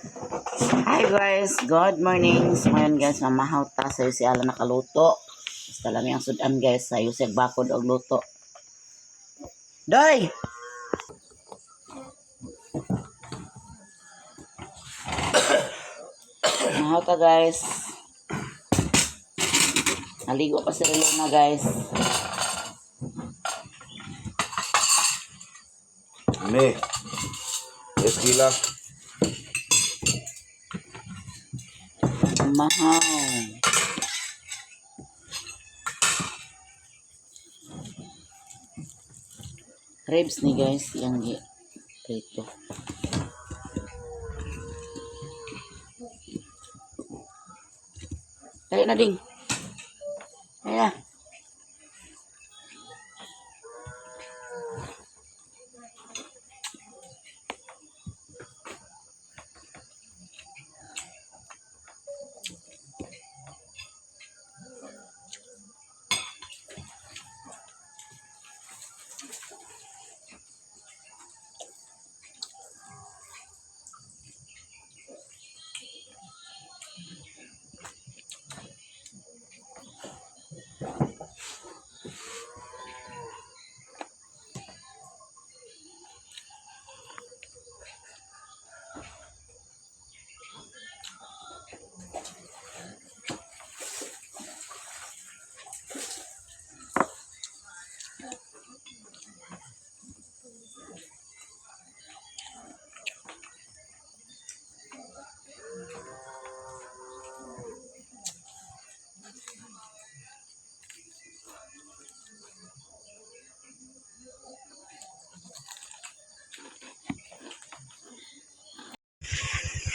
Hi guys, good morning. So ngayon guys, mamahaw ta sa si Ala nakaluto. Basta lang yung sudan guys, sa yusig bakod og luto. Doy! Mahaw ta guys. Naligo pa si Relo na guys. Ame, eskila. Mahaw. Ribs ni guys, yang prito. Dali na ding. Ayan.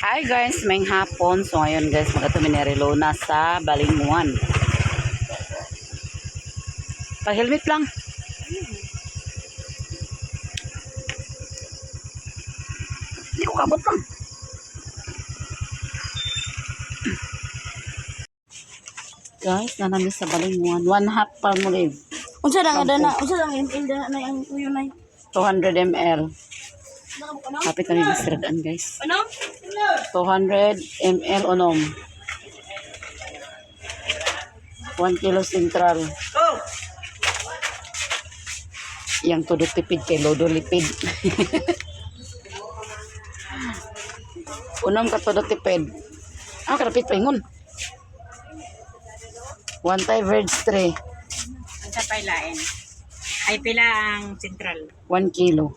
Hi guys, may hapon. So ngayon guys, magatumin ni Relo na sa Balinguan. Pa-helmet lang. Hindi ko kabot lang. Guys, nanami sa Balinguan. 1/2 palmolive. Unsa lang ada na, unsa lang ML na ang tuyo na. 200 ml. Kapit kami masradaan guys. Ano? 200 ml onom. 1 kilo sentral. Oh. Yang todo tipid kay lodo lipid. Unom ka todo tipid. Karapit paingon. One Thai Verge 3. Ang sa pailain. Ay pila ang sentral. 1 kilo.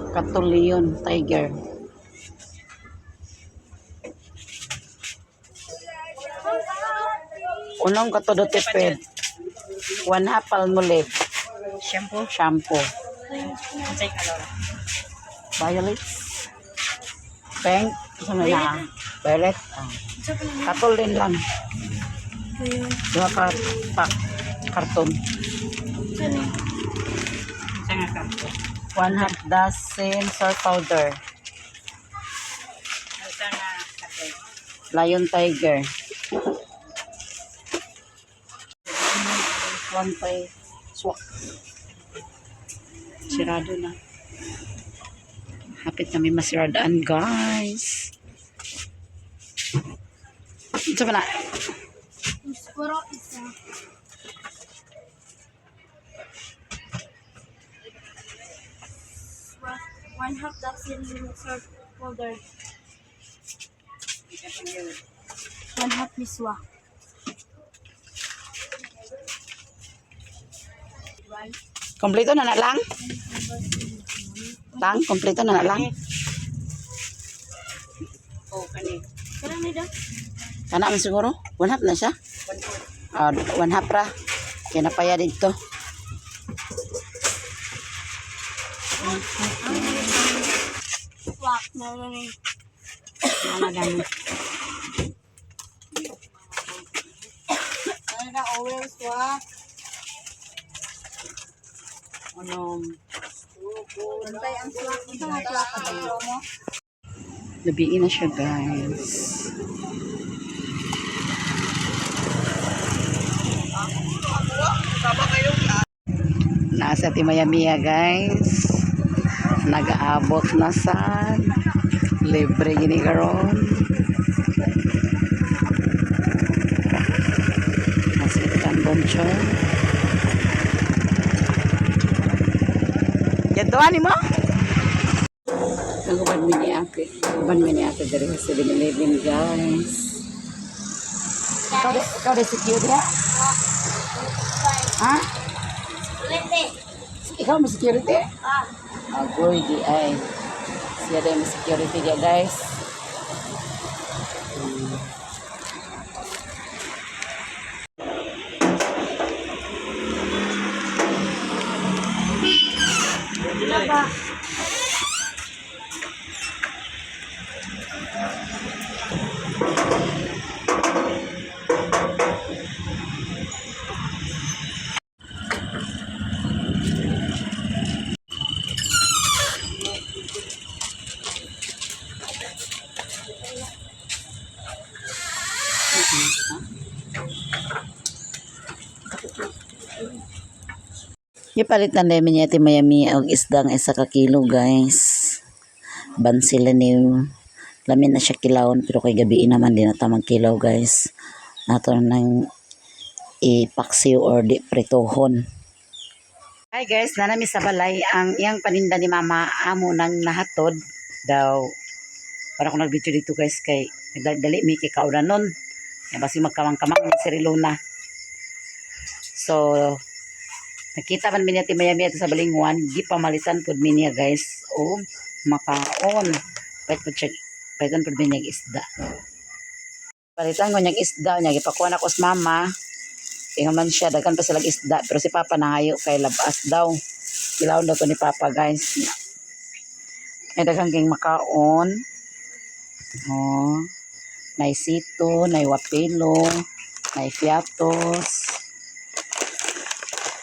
Katulion Tiger. Unong katodo tipid. 1/2 palmolive. Shampoo. Shampoo. Unsay kalor. Violets. Pink. Ano na? Violet. Katulin lang. Dua ka pak karton. Unsa nga kampo. 1/2 dozen salt powder. Unsa nga kape. Lion Tiger. 1 pay swak. Sirado na. Hapit kami masiradaan guys. Ito ba na? Puro isa. One half dozen salt powder. 1/2 miswa. Kompleto na lang? Kompleto na lang? Oh, kani. Kana ni da? Kana man siguro? 1/2 na siya? 1/2 ra. Kaya napaya dito. Wak na ni. Ana gani. Ana always wak. Anong Bantay ang swak. Ito nga swak mo. gabiin na siya guys. Nasa Timaya Mia guys. nag-aabot na sa libre gini karon. Masikan bonchon. Jatuhan ni mo? Ang uban mini ate. Uban mini ate dari sa 7-Eleven, guys. Ikaw de security ha? Ha? Ikaw may security? Agoy di ay. Siya din may security dia, guys. Ipalitan namin niya iti Miami og isdang isa ka kilo, guys. Ban sila ni lamin na siya kilawon pero kay gabi naman din na tamang kilaw, guys. Ato nang ipaksiw or di pritohon. Hi guys, nanami sa balay ang iyang paninda ni mama amo nang nahatod daw. Para ko nag-video dito, guys, kay nagdali mi kay kauranon. Kaya basi magkamang-kamang ni si Rilona. So, nakita man minya ti Miami ato sa Balingwan, di pamalitan pud minya, guys. O makaon. Paitan pud minya isda. Palitan ko niyang isda niya gipakuha na ko sa mama. Kaya man siya daghan pa sila isda pero si papa nangayo kay labas daw. Kilaw daw to ni papa, guys. Ay daghan kang makaon. Oh. Nay sito, nay wapelo, nay piatos.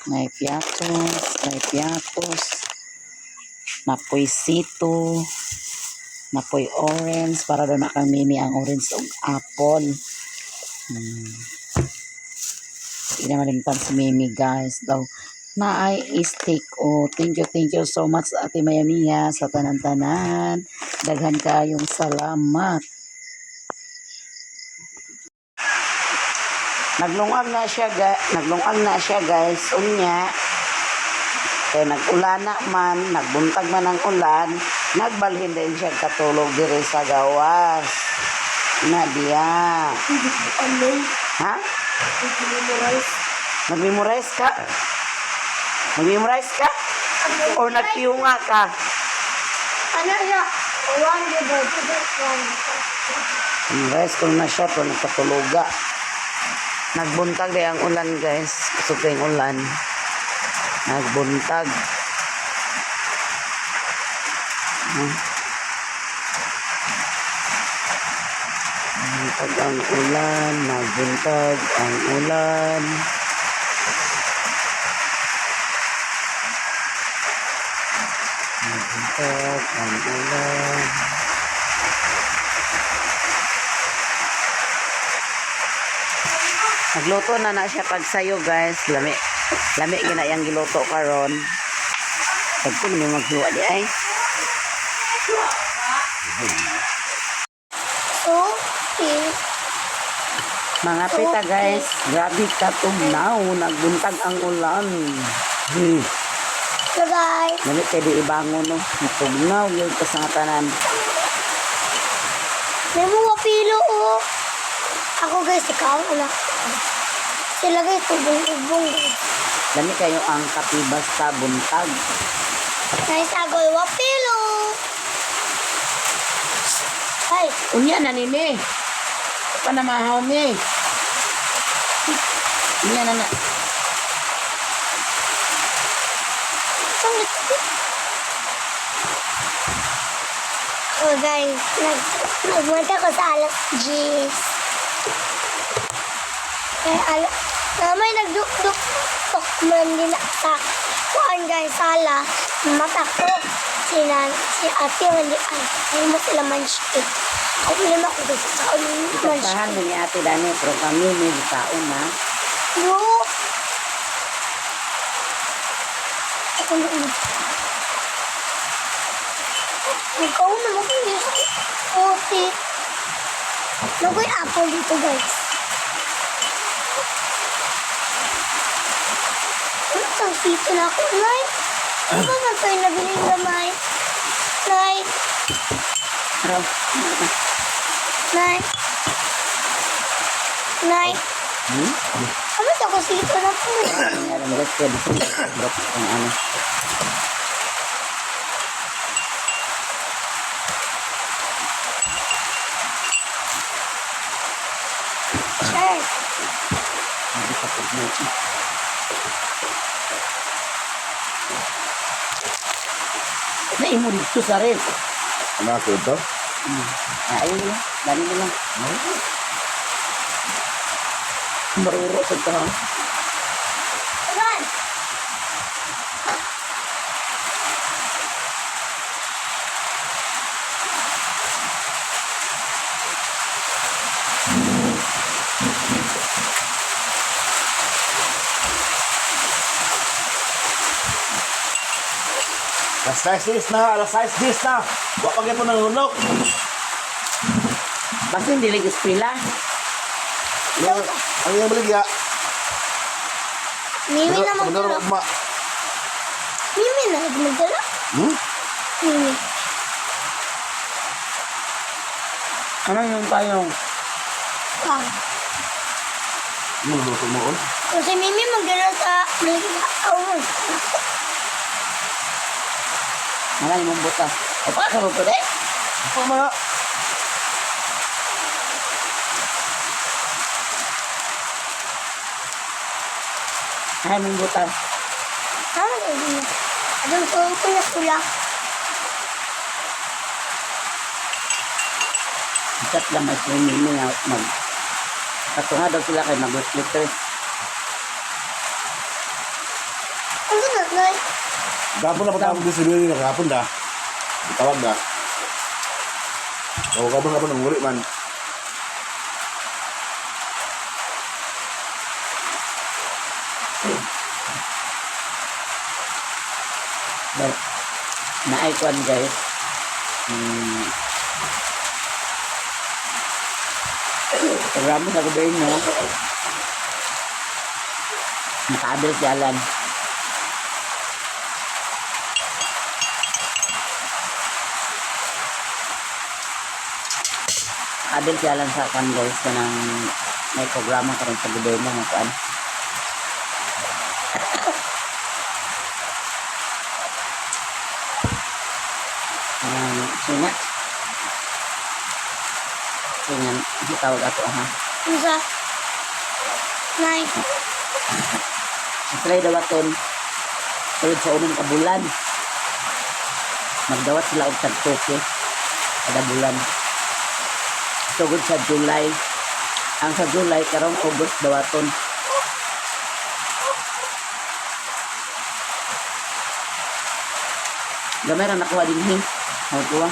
May piatos, napoy sito, napoy orange, para doon nakang mimi ang orange o apple. Hindi na malimtan si Mimi, guys. Daw, na ay steak. Oh, thank you so much, Ate Mayamiya, sa tanan-tanan. Daghan kayong salamat. Naglungag na siya, guys. Unya. Kaya nag-ulana man, nagbuntag man ang ulan, nagbalhin din siya katulog diri sa gawas. Na diya. Ha? Nag-memorize ka? Nag-memorize ka? Or nagtiyunga ka? Ano siya? One, diba? Memorize ko na siya to nagkatuluga. Nagbuntag din ang ulan, guys. Gusto yung ulan. Nagbuntag. Nagbuntag ang ulan. Nagbuntag ang ulan. Nagbuntag ang ulan. Nagluto na siya pagsayo, guys. Lami gina yang giluto karon. Pagko mo magluwa di ay. Mga pita, guys. Grabe ka tugnaw. Nagbuntag ang ulan. So guys, Lami kay di ibangon, no. Tugnaw yun ka sa tanan. may mga pilo, oh. Ako, guys, ikaw, anak. Sila, guys, tubong-tubong, guys. Lami kayo ang kapibas sa buntag. Naisagoy, wapilo. Ay, Unya na nini. Pa na mahaw mi. Unya na na. oh, guys, nagmanta ko sa alas 10. Kaya, may nagduk-duk man din sa kuan, guys, sala. Mata ko, si ate, ay mo sila man siya. Ako naman ako guys, sa ulit man siya. Tahan mo ni ate Dani, pero kami may taon na. No. Ako naman. Nagkauna mo kayo sa puti. Nagoy apple dito guys. Ano ang sito na ako? Nay, ano ba man kayo nabili gamay? Nay, Araw. nay. Nay, Hmm? ano sa ako sito na po? Ang alam guys, pwede ko drop ang ano. Sir, Hindi pa po mo. Naimo dito sa rin. Ano ako ito? Ayun mo lang. Dali mo lang. Maruro sa ito. Ivan! Alas 6 na, alas 6 na. Wa pa gyud mo nang hunok. Basta hindi ligis pila. Ang yung baligya. Mimi na Bener magdala. ma. Mimi na magdala. Hmm? Mimi. Ano yung tayong? Kang. Luto mo on. Kasi Mimi magdala sa Maligawon. Ano yung butas? O pa ka ito eh? Apa ma? Ano yung butas? Ano ba yun? Adong ko na sula. Ikat lang mas yung mimi nga mag... Katunga daw sila kayo mag-splitter. Ang ganun, Nay. Gapon na patawag din si Billy na gapon da. Tawag da. O gapon ng uli man. But, na-icon guys. Programa sa gobyerno. Nakabil si Alan. Nakabil si Alan sa kan guys. Kanang may programa ka rin sa gobyerno. Makuan. Sina. Sina. Tawag ako ha. Ano sa? Nay. Sila dawaton. Tulad sa unang kabulan. Magdawat sila og tagtoke. Kada bulan. Tugod sa July. Ang sa July karong August dawaton. Gamay ra nakuha din hin. Nakuha.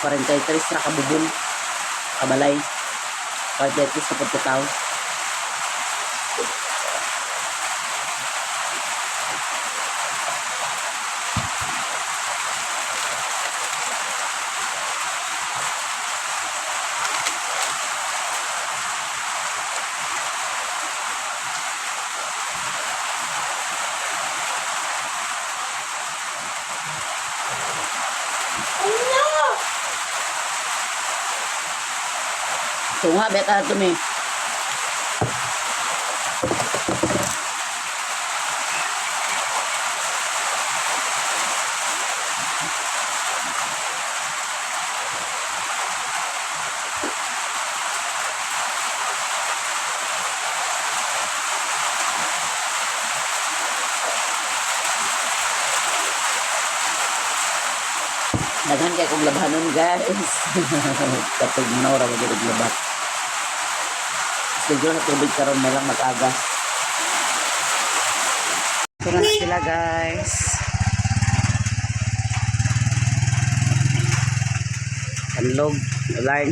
43 na kabubon. Kabalay. 43 na pagkataw. Ano? Tunga, beta ito mi. Daghan kay kong labhanon guys. Kapag nora wag gyud labat. Siguro na tubig karon na lang mag-agas. Ito na sila guys. Kanlog, alarm.